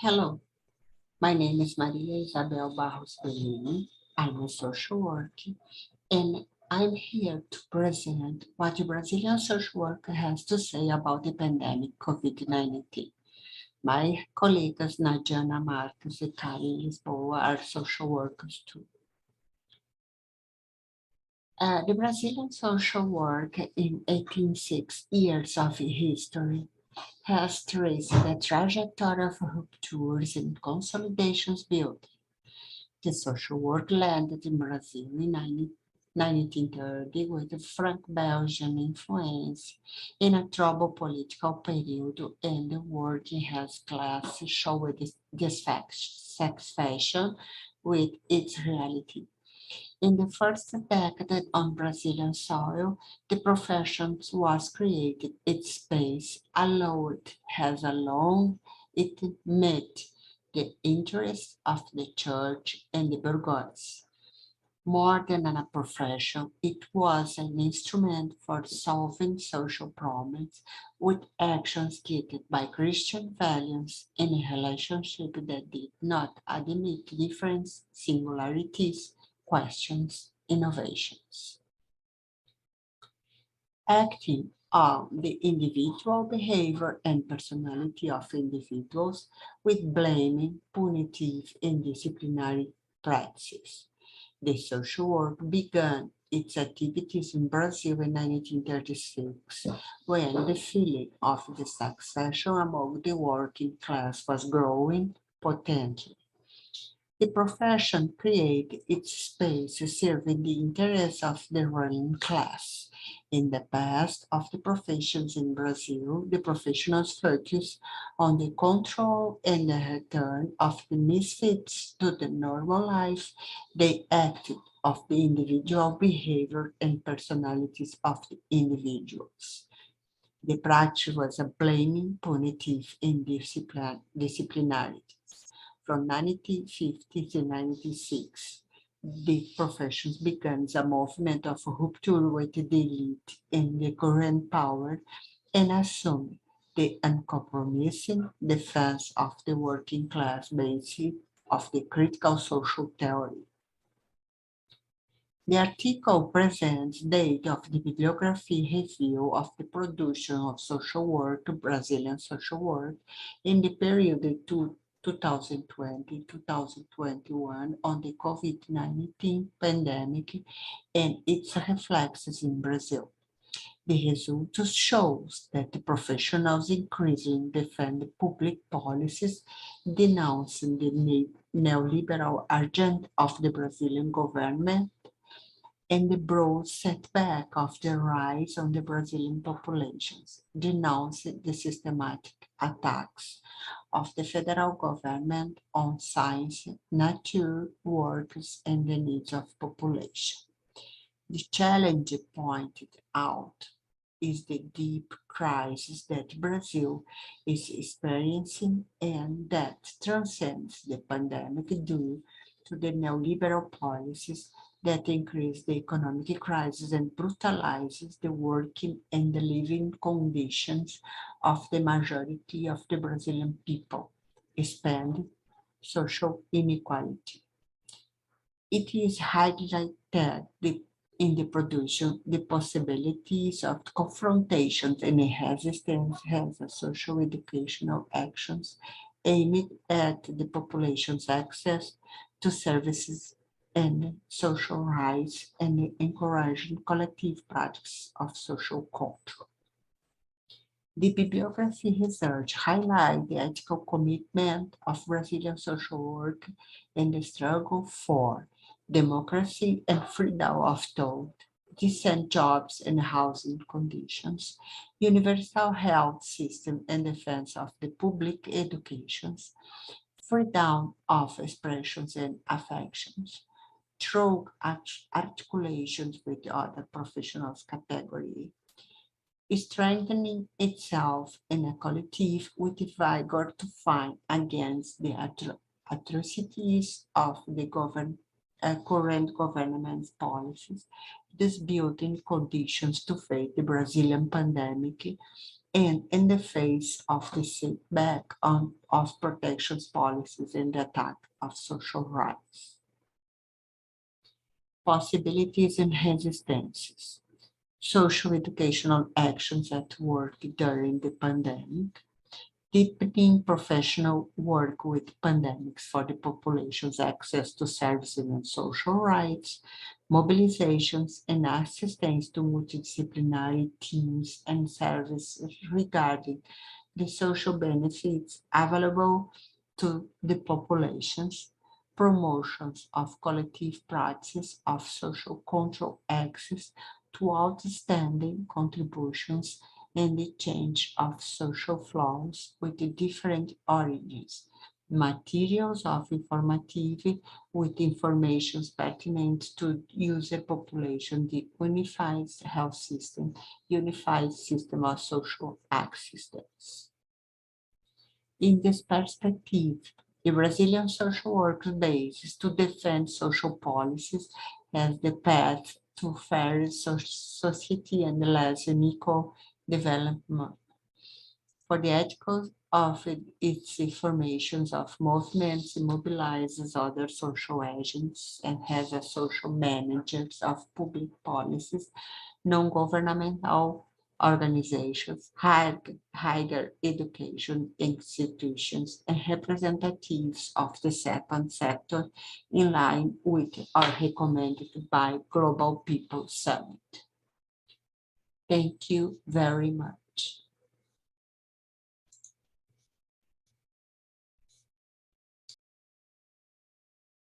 Hello, my name is Maria Isabel Bellini. I'm a social worker and I'm here to present what the Brazilian social worker has to say about the pandemic COVID-19. My colleagues Nadiana Marques and Karen Lisboa are social workers too. The Brazilian social work in 86 years of history has traced the trajectory of ruptures and consolidations built. The social work landed in Brazil in 1930 with Frank Belgian influence in a troubled political period, and the working class showed dissatisfaction with its reality. In the first decade on Brazilian soil, the profession was created. Its space allowed has alone it met the interests of the church and the bourgeoisie. More than a profession, it was an instrument for solving social problems with actions guided by Christian values in a relationship that did not admit difference, singularities, questions, innovations. Acting on the individual behavior and personality of individuals with blaming, punitive, and disciplinary practices. The social work began its activities in Brazil in 1936, when the feeling of dissatisfaction among the working class was growing potently. The profession created its space serving the interests of the ruling class. In the past of the professions in Brazil, the professionals focused on the control and the return of the misfits to the normal life. They acted of the individual behavior and personalities of the individuals. The practice was a blaming, punitive, and disciplinary. From 1950 to 96, the professions began a movement of rupture with the elite and the current power and assumed the uncompromising defense of the working class basis of the critical social theory. The article presents data of the bibliography review of the production of social work, Brazilian social work, in the period 2020-2021 on the COVID-19 pandemic and its reflexes in Brazil. The results shows that the professionals increasingly defend public policies denouncing the neoliberal agenda of the Brazilian government and the broad setback of the rise on the Brazilian populations, denouncing the systematic attacks of the federal government on science, nature, workers, and the needs of population. The challenge pointed out is the deep crisis that Brazil is experiencing and that transcends the pandemic due to the neoliberal policies that increase the economic crisis and brutalizes the working and the living conditions of the majority of the Brazilian people, expand social inequality. It is highlighted in the production the possibilities of confrontations and resistance as a social educational actions aimed at the population's access to services and social rights and encouraging collective practice of social control. The bibliography research highlights the ethical commitment of Brazilian social work in the struggle for democracy and freedom of thought, decent jobs and housing conditions, universal health system and defense of the public educations, freedom of expressions and affections, through articulations with the other professionals category strengthening itself in a collective with the vigor to fight against the atrocities of the current government's policies, thus building conditions to face the Brazilian pandemic and in the face of the setback of protections policies and the attack of social rights. Possibilities and resistances. Socio-educational actions at work during the pandemic, deepening professional work with pandemics for the population's access to services and social rights, mobilizations and assistance to multidisciplinary teams and services regarding the social benefits available to the populations, promotions of collective practice of social control access to outstanding contributions and the change of social flows with the different origins, materials of informative with information pertinent to user population, the unified system of social assistance. In this perspective, the Brazilian social work base to defend social policies as the path to fairer society and less unequal development. For the ethical of its formations of movements, it mobilizes other social agents and has a social managers of public policies, non-governmental organizations, higher education institutions, and representatives of the second sector in line with or recommended by Global People Summit. Thank you very much.